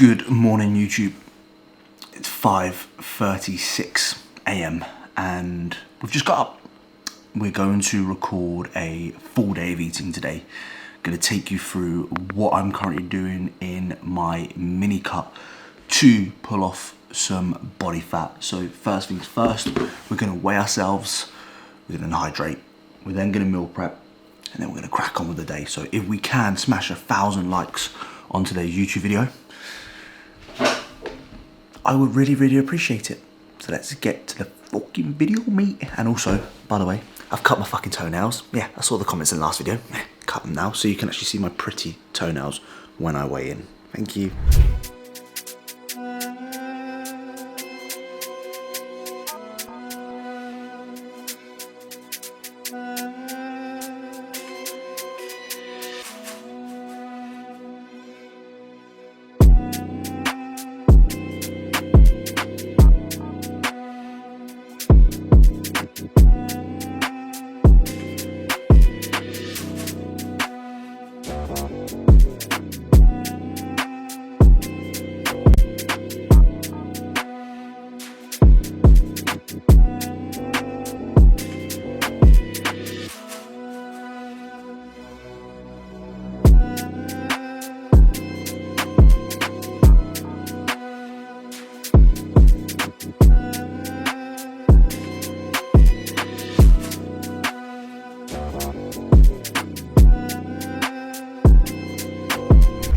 Good morning, YouTube. It's 5:36 a.m. and we've just got up. We're going to record a full day of eating today. Going to take you through what I'm currently doing in my mini cut to pull off some body fat. So first things first, we're going to weigh ourselves, we're going to hydrate, we're then going to meal prep, and then we're going to crack on with the day. So if we can smash 1,000 likes on today's YouTube video, I would really appreciate it. So let's get to the fucking video, mate. And also, by the way, I've cut my fucking toenails. Yeah, I saw the comments in the last video. Cut them now so you can actually see my pretty toenails when I weigh in. Thank you.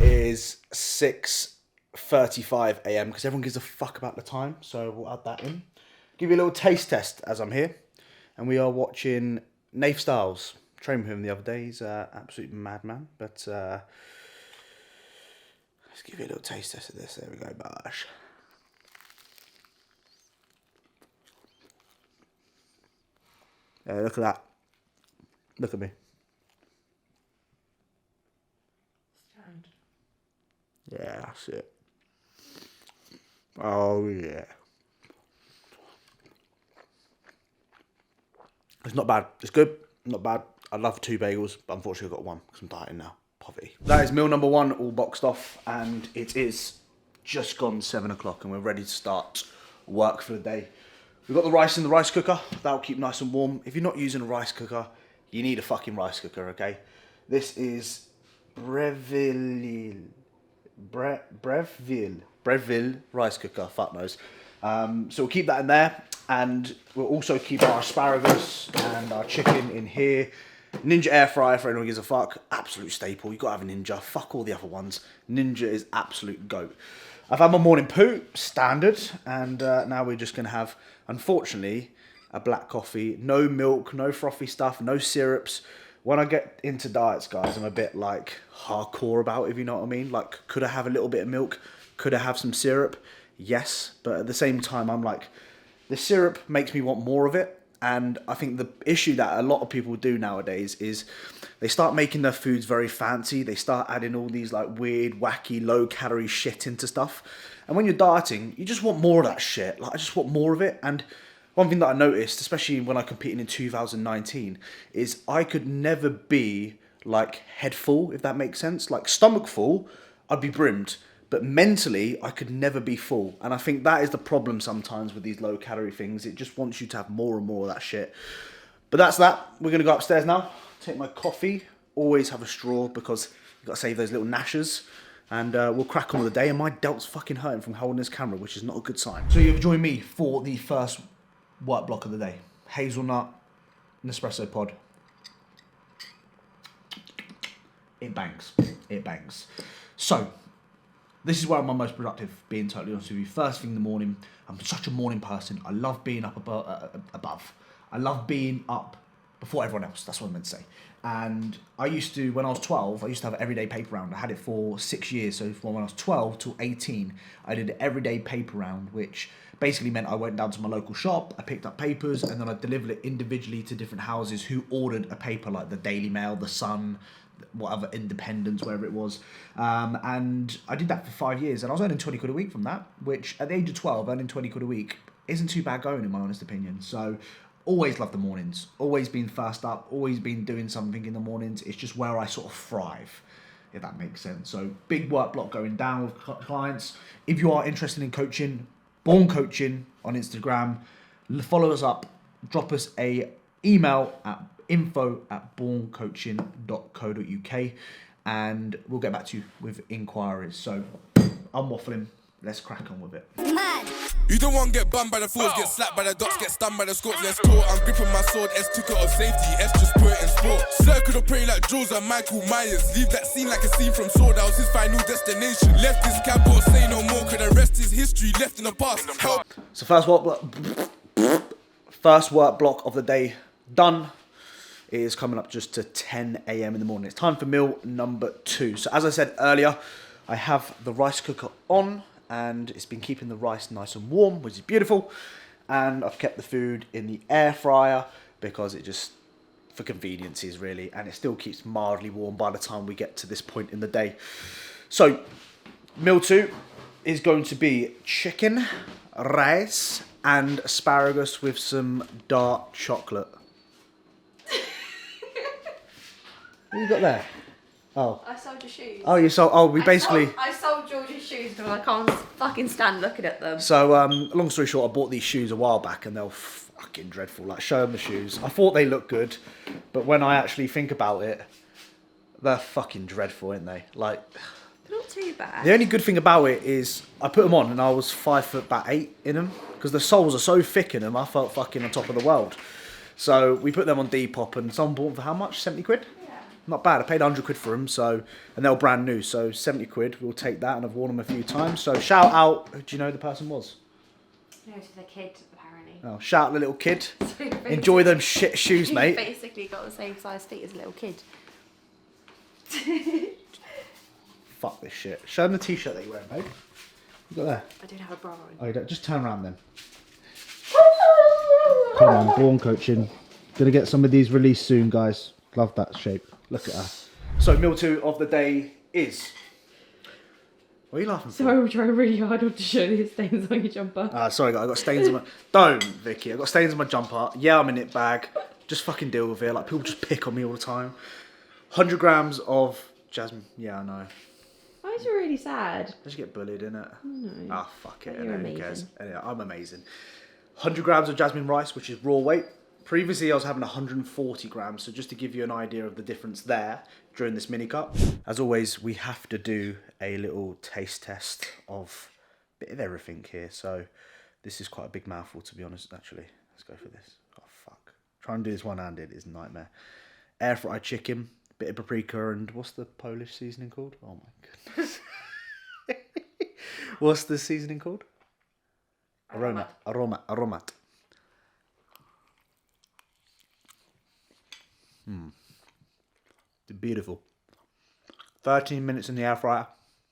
Is 6:35 a.m. because everyone gives a fuck about the time, so we'll add that in. Give you a little taste test as I'm here, and we are watching Nath Styles. Trained with him the other day. He's an absolute madman, but let's give you a little taste test of this. There we go, Bash. Yeah, look at that. Look at me. Yeah, that's it. Oh, yeah. It's not bad. It's good. Not bad. I'd love 2 bagels, but unfortunately I've got 1 because I'm dieting now. Poverty. That is meal number 1, all boxed off, and it is just gone 7 o'clock and we're ready to start work for the day. We've got the rice in the rice cooker. That'll keep nice and warm. If you're not using a rice cooker, you need a fucking rice cooker, okay? This is Breville rice cooker, fuck knows. So we'll keep that in there, and we'll also keep our asparagus and our chicken in here. Ninja air fryer for anyone who gives a fuck, absolute staple. You gotta have a Ninja, fuck all the other ones. Ninja is absolute goat. I've had my morning poo, standard, and now we're just gonna have, unfortunately, a black coffee. No milk, no frothy stuff, no syrups. When I get into diets, guys, I'm a bit like hardcore about it, if you know what I mean. Like, could I have a little bit of milk? Could I have some syrup? Yes, but at the same time, I'm like, the syrup makes me want more of it. And I think the issue that a lot of people do nowadays is they start making their foods very fancy. They start adding all these like weird, wacky, low-calorie shit into stuff. And when you're dieting, you just want more of that shit. Like, I just want more of it. And one thing that I noticed, especially when I competed in 2019, is I could never be like head full, if that makes sense. Like stomach full, I'd be brimmed, but mentally I could never be full. And I think that is the problem sometimes with these low calorie things. It just wants you to have more and more of that shit. But that's that. We're gonna go upstairs now, take my coffee, always have a straw because you've got to save those little gnashers. And we'll crack on with the day. And my delt's fucking hurting from holding this camera, which is not a good sign. So you've joined me for the first work block of the day. Hazelnut Nespresso pod. It bangs. It bangs. So, this is where I'm most productive, being totally honest with you. First thing in the morning, I'm such a morning person. I love being up above. I love being up before everyone else. That's what I meant to say. And I used to, when I was 12, I used to have an everyday paper round. I had it for 6 years. So from when I was 12 till 18, I did an everyday paper round, which basically meant I went down to my local shop, I picked up papers, and then I delivered it individually to different houses who ordered a paper, like the Daily Mail, the Sun, whatever, Independence, wherever it was. And I did that for 5 years, and I was earning 20 quid a week from that, which at the age of 12, earning 20 quid a week isn't too bad going, in my honest opinion. So always loved the mornings, always been first up, always been doing something in the mornings. It's just where I sort of thrive. if that makes sense. So big work block going down with clients. If you are interested in coaching, BORNE Coaching on Instagram, follow us up, drop us a email at info@bornecoaching.co.uk and we'll get back to you with inquiries. So I'm waffling, let's crack on with it. You don't want to get bummed by the force, get slapped by the dots, get stunned by the scopes, let's go. I'm gripping my sword, S took it off safety, S just put it in sport. Circle the prey like Jaws and Michael Myers. Leave that scene like a scene from Sword, that was his final destination. Left this cab, but say no more, cause the rest is history left in the past. Help. So first work block of the day done. It is coming up just to 10 AM in the morning. It's time for meal number 2. So as I said earlier, I have the rice cooker on and it's been keeping the rice nice and warm, which is beautiful. And I've kept the food in the air fryer because it just, for conveniences really, and it still keeps mildly warm by the time we get to this point in the day. So meal 2 is going to be chicken, rice, and asparagus with some dark chocolate. What you got there? Oh. I sold your shoes. Oh, you sold. Oh, I sold George's shoes because I can't fucking stand looking at them. So, long story short, I bought these shoes a while back and they were fucking dreadful. Like, show them the shoes. I thought they looked good, but when I actually think about it, they're fucking dreadful, aren't they? Like, They're not too bad. the only good thing about it is I put them on and I was 5'8" in them because the soles are so thick in them. I felt fucking on top of the world. So we put them on Depop and someone bought them for how much? 70 quid? Not bad. I paid 100 quid for them, so, and they were brand new, so 70 quid. We'll take that, and I've worn them a few times. So shout out. Do you know who the person was? No, to the kid apparently. Oh, shout out the little kid. So Enjoy them shit shoes, He's mate. basically got the same size feet as a little kid. Fuck this shit. Show them the t-shirt that you're wearing, babe. You got there? I don't have a bra on. Oh, you don't. Just turn around then. Come on, BORNE Coaching. Gonna get some of these released soon, guys. Love that shape. Look at her. So meal 2 of the day is. What are you laughing for? So I will try really hard not to show the stains on your jumper. Sorry, I got stains on my. Don't, Vicky. I got stains on my jumper. Yeah, I'm in it bag. Just fucking deal with it. Like people just pick on me all the time. 100 grams of jasmine. Yeah, I know. Why is you really sad? I just get bullied, innit? No. Ah, fuck it. You're Who amazing. cares? Anyway, I'm amazing. 100 grams of jasmine rice, which is raw weight. Previously, I was having 140 grams, so just to give you an idea of the difference there during this mini cut. As always, we have to do a little taste test of a bit of everything here. So this is quite a big mouthful, to be honest, actually. Let's go for this. Oh, fuck. Trying to do this one-handed is a nightmare. Air fried chicken, bit of paprika, and what's the Polish seasoning called? Oh, my goodness. What's the seasoning called? Aromat. Beautiful. 13 minutes in the air fryer.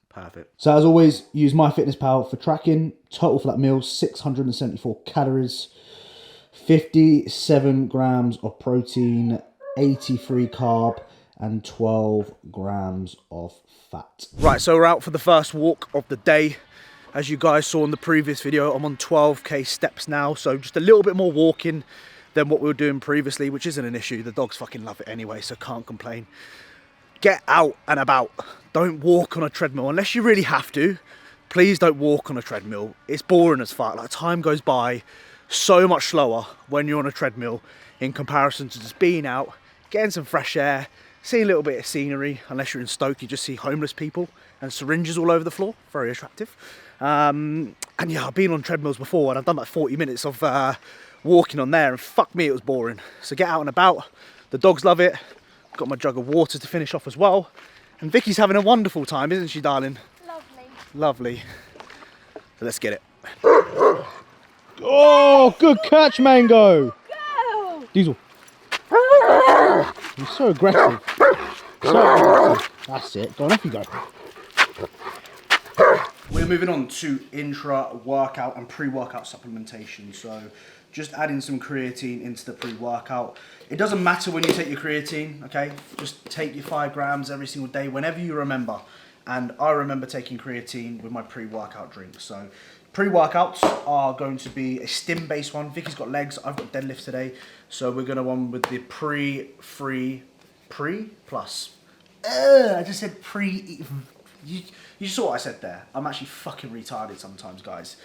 Perfect. So as always, use MyFitnessPal for tracking. Total for that meal, 674 calories, 57 grams of protein, 83 carb, and 12 grams of fat. Right, so we're out for the first walk of the day. As you guys saw in the previous video, I'm on 12k steps now, so just a little bit more walking than what we were doing previously, which isn't an issue. The dogs fucking love it anyway, so can't complain. Get out and about. Don't walk on a treadmill unless you really have to. Please don't walk on a treadmill. It's boring as fuck. Like, time goes by so much slower when you're on a treadmill in comparison to just being out, getting some fresh air, seeing a little bit of scenery. Unless you're in Stoke, you just see homeless people and syringes all over the floor. Very attractive. And yeah, I've been on treadmills before and I've done like 40 minutes of walking on there, and fuck me, it was boring. So get out and about. The dogs love it. Got my jug of water to finish off as well. And Vicky's having a wonderful time, isn't she, darling? Lovely. Lovely. So let's get it. Oh, good catch, Mango. Go! Diesel. You're so aggressive. That's it. Go on, off you go. We're moving on to intra workout and pre-workout supplementation. So just adding some creatine into the pre-workout. It doesn't matter when you take your creatine, okay? Just take your 5 grams every single day, whenever you remember. And I remember taking creatine with my pre-workout drink. So pre-workouts are going to be a stim-based one. Vicky's got legs, I've got deadlifts today. So we're gonna one with the pre plus. I just said pre... You saw what I said there. I'm actually fucking retarded sometimes, guys.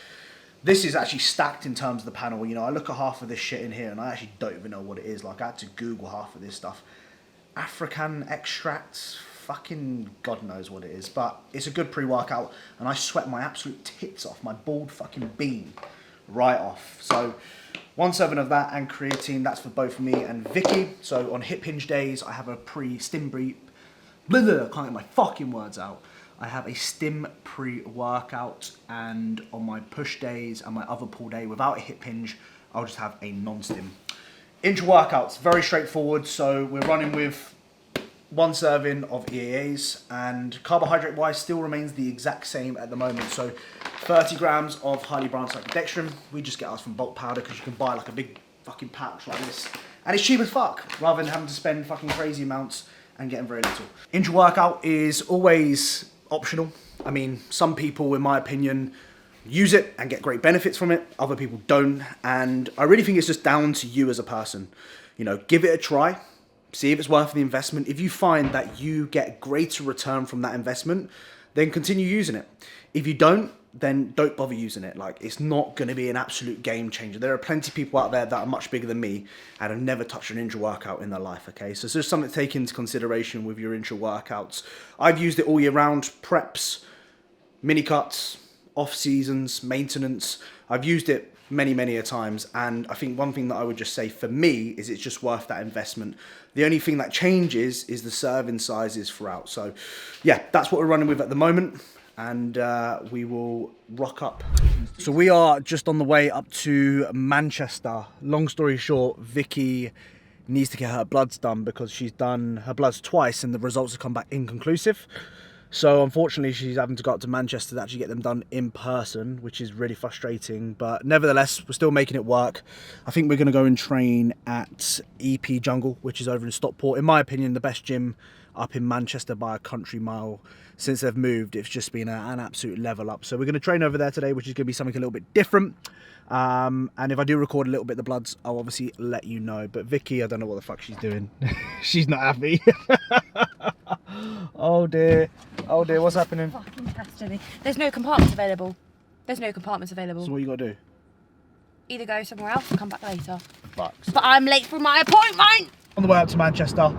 This is actually stacked in terms of the panel. You know, I look at half of this shit in here and I actually don't even know what it is. Like, I had to Google half of this stuff. African extracts, fucking God knows what it is. But it's a good pre-workout and I sweat my absolute tits off, my bald fucking bean right off. So 1 serving of that and creatine, that's for both me and Vicky. So on hip hinge days, I have a pre-stim brief. I can't get my fucking words out. I have a stim pre-workout, and on my push days and my other pull day without a hip hinge, I'll just have a non-stim. Intra workouts, very straightforward. So we're running with 1 serving of EAAs, and carbohydrate wise still remains the exact same at the moment. So 30 grams of highly branched cyclodextrin. We just get ours from bulk powder because you can buy like a big fucking pouch like this, and it's cheap as fuck rather than having to spend fucking crazy amounts and getting very little. Intra workout is always optional. I mean, some people, in my opinion, use it and get great benefits from it. Other people don't. And I really think it's just down to you as a person. You know, give it a try. See if it's worth the investment. If you find that you get greater return from that investment, then continue using it. If you don't, then don't bother using it. Like, it's not going to be an absolute game changer. There are plenty of people out there that are much bigger than me and have never touched an intra workout in their life, okay? So it's just something to take into consideration with your intra workouts. I've used it all year round, preps, mini cuts, off seasons, maintenance. I've used it many a times, and I think one thing that I would just say for me is it's just worth that investment. The only thing that changes is the serving sizes throughout. So yeah, that's what we're running with at the moment, and we will rock up. So we are just on the way up to Manchester. Long story short, Vicky needs to get her bloods done because she's done her bloods twice and the results have come back inconclusive. So unfortunately she's having to go up to Manchester to actually get them done in person, which is really frustrating, but nevertheless we're still making it work. I think we're going to go and train at EP Jungle, which is over in Stockport. In my opinion, the best gym up in Manchester by a country mile. Since they've moved, it's just been an absolute level up. So we're going to train over there today, which is going to be something a little bit different. And if I do record a little bit of the bloods, I'll obviously let you know. But Vicky, I don't know what the fuck she's doing. She's not happy. Oh dear, what's happening? Fucking testing me. There's no compartments available. There's no compartments available. So what you got to do? Either go somewhere else or come back later. Fucks. But I'm late for my appointment! On the way up to Manchester,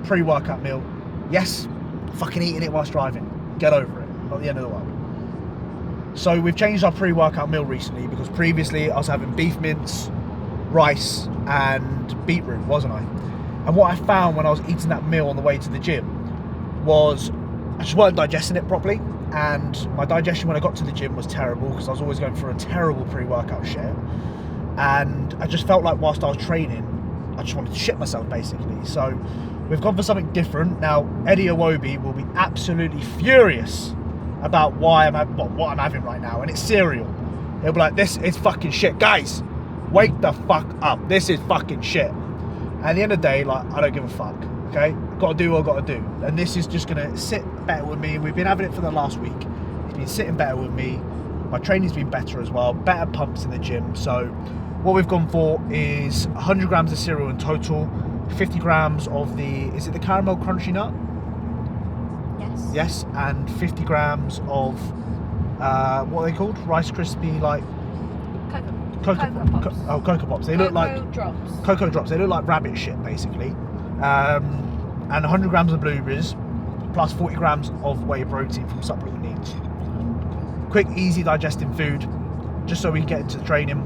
pre-workout meal. Yes, fucking eating it whilst driving. Get over it, not the end of the world. So we've changed our pre-workout meal recently because previously I was having beef mince, rice and beetroot, wasn't I? And what I found when I was eating that meal on the way to the gym was I just weren't digesting it properly, and my digestion when I got to the gym was terrible because I was always going for a terrible pre-workout shit, and I just felt like whilst I was training I just wanted to shit myself basically. So we've gone for something different. Now Eddie Iwobi will be absolutely furious about what I'm having right now, and it's cereal. He'll be like, this is fucking shit. Guys, wake the fuck up. This is fucking shit. At the end of the day, like, I don't give a fuck, okay? Got to do what I've got to do. And this is just going to sit better with me. We've been having it for the last week. It's been sitting better with me. My training's been better as well. Better pumps in the gym. So what we've gone for is 100 grams of cereal in total, 50 grams of is it the caramel crunchy nut? Yes. Yes, and 50 grams of, what are they called? Rice Krispie, like... Cocoa Pops. Cocoa Pops. They look like... Drops. Cocoa Drops. They look like rabbit shit, basically. And 100 grams of blueberries, plus 40 grams of whey protein from Supplement Needs. Quick, easy digesting food, just so we can get into the training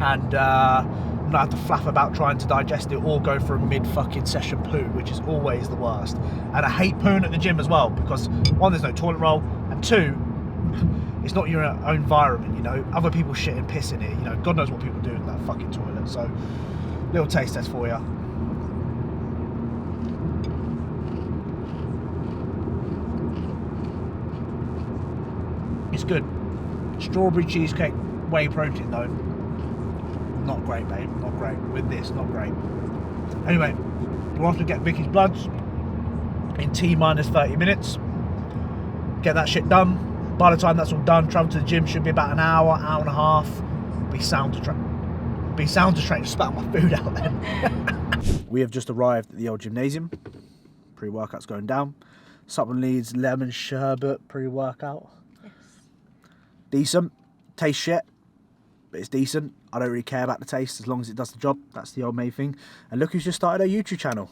and not have to flap about trying to digest it or go for a mid-fucking session poo, which is always the worst. And I hate pooing at the gym as well, because one, there's no toilet roll, and two, it's not your own environment, you know. Other people shit and piss in it, you know. God knows what people do in that fucking toilet. So, little taste test for you. It's good. Strawberry cheesecake, whey protein though. Not great, babe. Not great. With this, not great. Anyway, we'll have to get Vicky's bloods in T-minus 30 minutes. Get that shit done. By the time that's all done, travel to the gym, should be about an hour and a half. Be sound to train. Be sound to train. Just spat my food out then. We have just arrived at the old gymnasium. Pre-workout's going down. Supplement needs lemon sherbet pre-workout. Yes. Decent. Tastes shit, but it's decent. I don't really care about the taste as long as it does the job. That's the old main thing. And look who's just started a YouTube channel.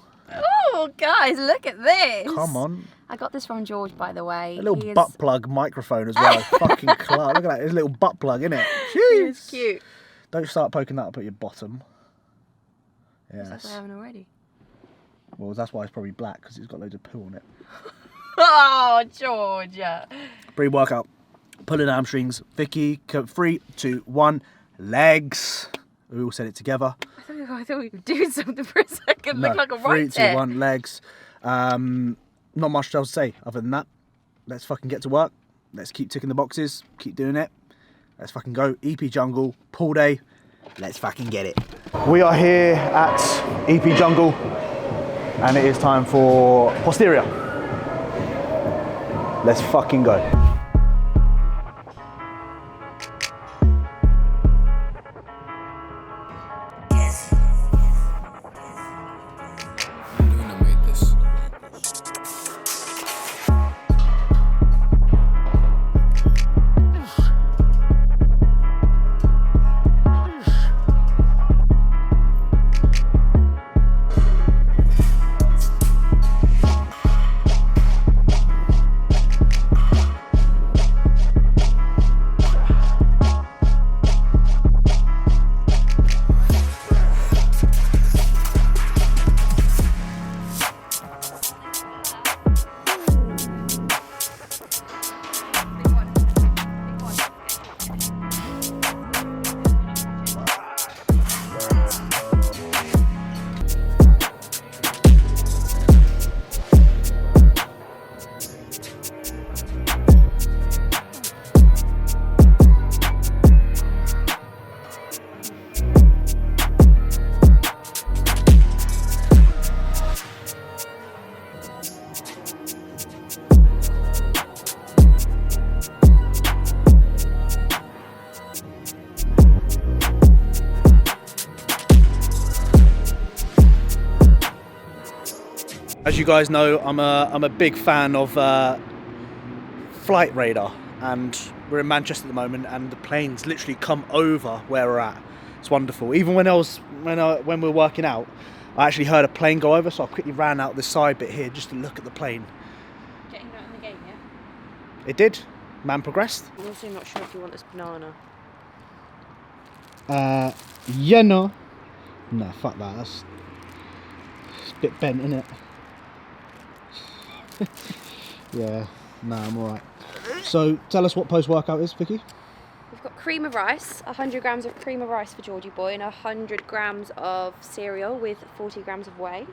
Oh, guys, look at this. Come on. I got this from George, by the way. A little butt plug microphone as well. Fucking club. Look at that. There's a little butt plug, innit? Jeez. It's cute. Don't start poking that up at your bottom. Yes. That's what I haven't already. Well, that's why it's probably black, because it's got loads of poo on it. Oh, George. Pre-workout. Pulling hamstrings. Vicky, 3, 2, 1. Legs. We all said it together. I thought we were doing something for a second. No, Look like a 3, right 2, 1. Legs. Not much else to say other than that. Let's fucking get to work. Let's keep ticking the boxes. Keep doing it. Let's fucking go. EP Jungle. Pull day. Let's fucking get it. We are here at EP Jungle. And it is time for posterior. Let's fucking go. As you guys know, I'm a big fan of Flight Radar, and we're in Manchester at the moment, and the planes literally come over where we're at. It's wonderful. Even when when we were working out, I actually heard a plane go over, so I quickly ran out this side bit here just to look at the plane. Getting that in the game, yeah? It did. Man progressed. I'm also not sure if you want this banana. Yeah, no. No, fuck that. It's a bit bent, isn't it? Yeah, nah, I'm alright. So, tell us what post-workout is, Vicky. We've got cream of rice, 100 grams of cream of rice for Georgie boy, and 100 grams of cereal with 40 grams of whey.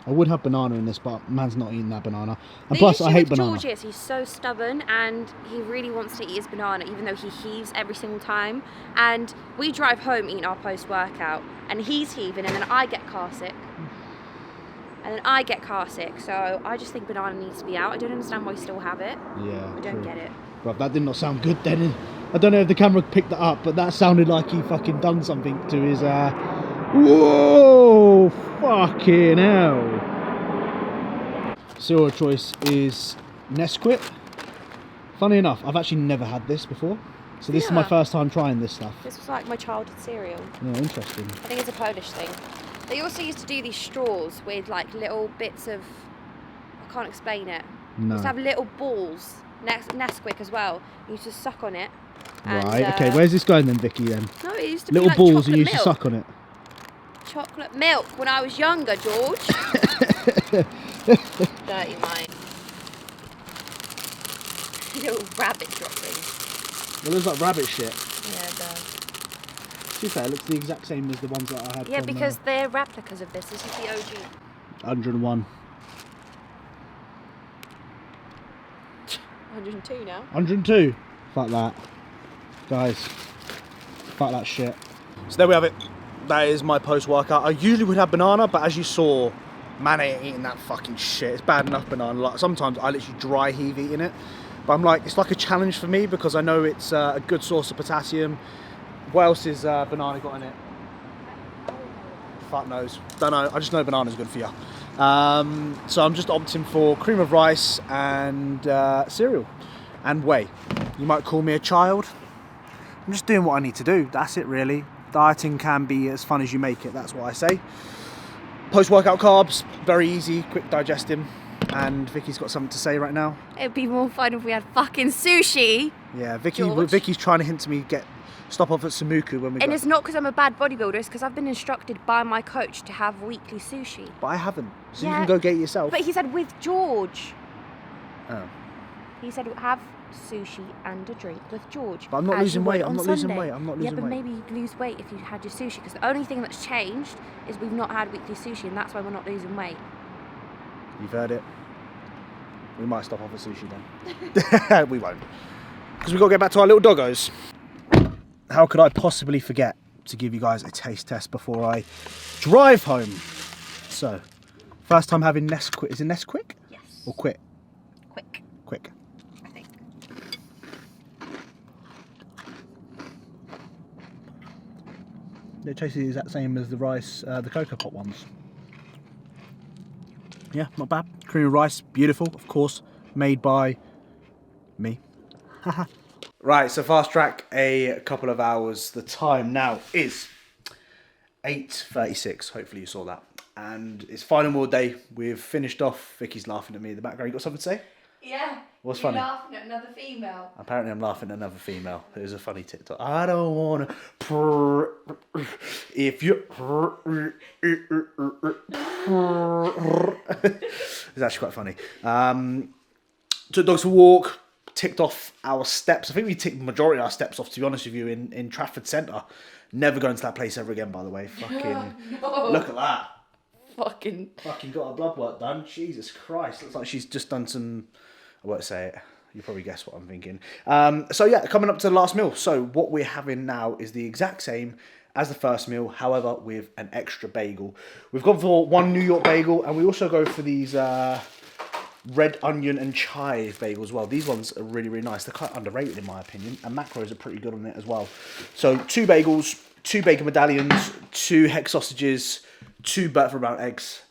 I would have banana in this, but man's not eating that banana. And the plus, issue I hate with banana. George is he's so stubborn, and he really wants to eat his banana, even though he heaves every single time. And we drive home eating our post-workout, and he's heaving, and then I get car sick. And then I get car sick, so I just think banana needs to be out. I don't understand why you still have it. Yeah, I don't get it. But that did not sound good then. I don't know if the camera picked that up, but that sounded like he fucking done something to his, whoa, fucking hell. Cereal choice is Nesquik. Funny enough, I've actually never had this before. So this is my first time trying this stuff. This was like my childhood cereal. Yeah, interesting. I think it's a Polish thing. They also used to do these straws with like little bits of, I can't explain it. No. Used to have little balls, Nesquik as well. You used to suck on it. And, Right, okay, where's this going then, Vicky, then? No, it used to Little be like balls and you chocolate used to milk. suck on it. Chocolate milk when I was younger, George. Dirty mind. Little rabbit dropping. It looks like rabbit shit. Yeah, it does. To be fair, it looks the exact same as the ones that I had. Yeah, from, because they're replicas of this. This is the OG. 101. 102 now. 102. Fuck that. Guys, fuck that shit. So there we have it. That is my post-workout. I usually would have banana, but as you saw, man ain't eating that fucking shit. It's bad enough banana. Like, sometimes I literally dry heave eating it. But I'm like, it's like a challenge for me because I know it's a good source of potassium. What else is banana got in it? Fuck knows. Don't know. I just know banana's good for you. So I'm just opting for cream of rice and cereal and whey. You might call me a child. I'm just doing what I need to do. That's it really. Dieting can be as fun as you make it. That's what I say. Post-workout carbs, very easy, quick digesting. And Vicky's got something to say right now. It'd be more fun if we had fucking sushi. Yeah, George. Vicky's trying to hint to me stop off at Samuku when we go. And it's not because I'm a bad bodybuilder, it's because I've been instructed by my coach to have weekly sushi. But I haven't. So Yeah. you can go get it yourself. But he said with George. Oh. He said have sushi and a drink with George. But I'm not as losing you would weight, on I'm not losing Sunday. weight, I'm not losing Yeah, but weight. maybe you'd lose weight if you had your sushi, because the only thing that's changed is we've not had weekly sushi, and that's why we're not losing weight. You've heard it. We might stop off at sushi then. We won't. Because we've got to get back to our little doggos. How could I possibly forget to give you guys a taste test before I drive home? So, first time having Nesquik. Is it Nesquik? Yes. Or Quit? Quick, Quick. I think. It tastes the exact same as the rice, the Cocoa Pot ones. Yeah, not bad. Cream of rice, beautiful, of course, made by me. Right, so fast track a couple of hours. The time now is 8:36. Hopefully you saw that. And it's final meal day. We've finished off. Vicky's laughing at me in the background. You got something to say? Yeah. What's funny? Laughing at another female. Apparently I'm laughing at another female. It was a funny TikTok. I don't want to... If you... It's actually quite funny. Took dogs for a walk. Ticked off our steps. I think we ticked the majority of our steps off, to be honest with you, in Trafford Centre. Never going to that place ever again, by the way. Fucking... No. Look at that. Fucking Got her blood work done. Jesus Christ. Looks like she's just done some... I won't say it. You probably guess what I'm thinking. So yeah, coming up to the last meal. So what we're having now is the exact same as the first meal, however, with an extra bagel. We've gone for one New York bagel, and we also go for these red onion and chive bagels as well. These ones are really, really nice. They're quite underrated in my opinion, and macros are pretty good on it as well. So 2 bagels, 2 bacon medallions, 2 hex sausages, 2 Bertha Brown eggs.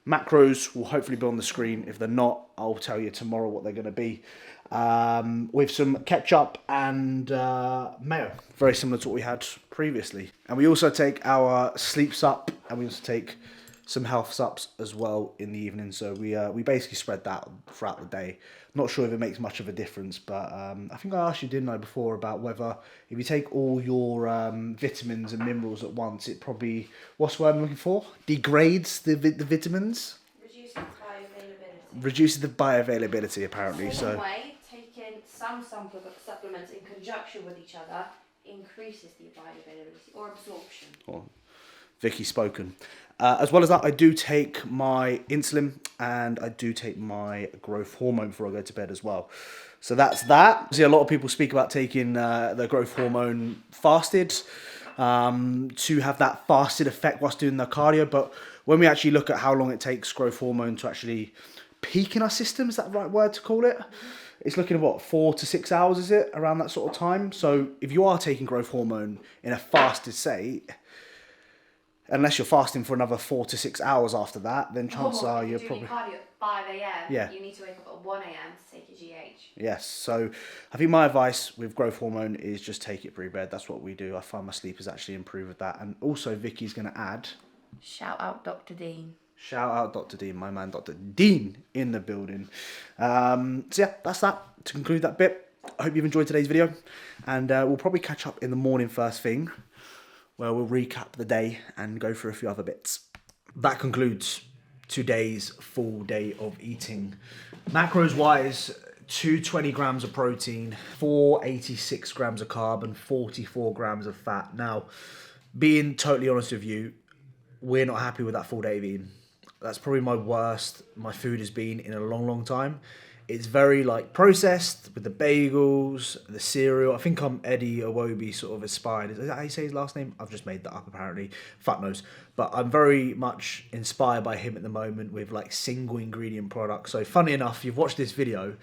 Macros will hopefully be on the screen. If they're not, I'll tell you tomorrow what they're going to be. With some ketchup and mayo. Very similar to what we had previously. And we also take our sleep sup, and we also take some health sups as well in the evening. So we basically spread that throughout the day. Not sure if it makes much of a difference, but I think I asked you, didn't I, before, about whether if you take all your vitamins and minerals at once, it probably, what's the word I'm looking for? Degrades the vitamins? reduces bioavailability. Reduces the bioavailability, apparently. Same way, taking some supplements in conjunction with each other increases the bioavailability or absorption. Or Vicky spoken. As well as that, I do take my insulin and I do take my growth hormone before I go to bed as well. So that's that. See, a lot of people speak about taking the growth hormone fasted to have that fasted effect whilst doing the cardio. But when we actually look at how long it takes growth hormone to actually peak in our system, is that the right word to call it? It's looking at what, 4 to 6 hours, is it? Around that sort of time. So if you are taking growth hormone in a fasted state, unless you're fasting for another 4 to 6 hours after that, then chances are you're probably... cardio at 5 a.m. Yeah. You need to wake up at 1 a.m. to take your GH. Yes, so I think my advice with growth hormone is just take it pre-bed. That's what we do. I find my sleep has actually improved with that. And also Vicky's going to add... Shout out Dr. Dean. Shout out Dr. Dean, my man Dr. Dean in the building. So yeah, that's that. To conclude that bit, I hope you've enjoyed today's video. And we'll probably catch up in the morning first thing, where we'll recap the day and go through a few other bits. That concludes today's full day of eating. Macros wise, 220 grams of protein, 486 grams of carb, and 44 grams of fat. Now, being totally honest with you, we're not happy with that full day of eating. That's probably my worst my food has been in a long, long time. It's very like processed with the bagels, the cereal. I think I'm Eddie Owobi sort of inspired. Is that how you say his last name? I've just made that up apparently. Fat nose. But I'm very much inspired by him at the moment with like single ingredient products. So funny enough, you've watched this video.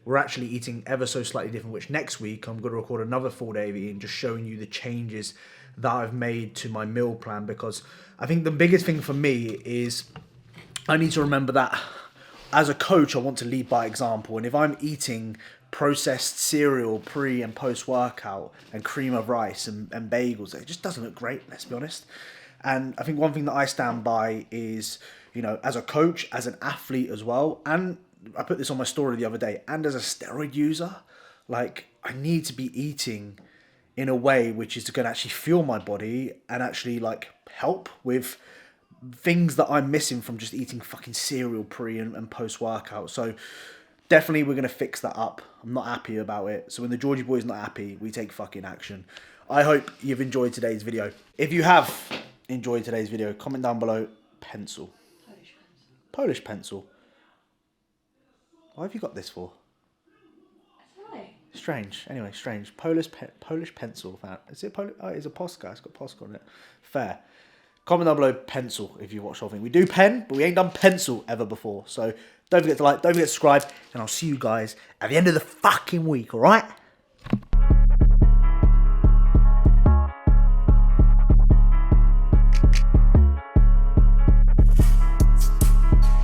We're actually eating ever so slightly different, which next week I'm going to record another full day of eating, just showing you the changes that I've made to my meal plan, because I think the biggest thing for me is I need to remember that as a coach, I want to lead by example. And if I'm eating processed cereal pre and post workout and cream of rice and bagels, it just doesn't look great, let's be honest. And I think one thing that I stand by is, you know, as a coach, as an athlete as well, and I put this on my story the other day, and as a steroid user, like, I need to be eating in a way which is going to actually fuel my body and actually, like, help with things that I'm missing from just eating fucking cereal pre and post workout. So definitely we're going to fix that up. I'm not happy about it. So when the Georgie boy's not happy, we take fucking action. I hope you've enjoyed today's video. If you have enjoyed today's video, comment down below pencil. Polish pencil. Why have you got this for? I don't know. Strange. Anyway, strange. Polish pencil. Is it Polish? Oh, it's a Posca. It's got Posca on it. Fair. Comment down below pencil if you watch the whole thing. We do pen, but we ain't done pencil ever before. So don't forget to like, don't forget to subscribe, and I'll see you guys at the end of the fucking week, alright?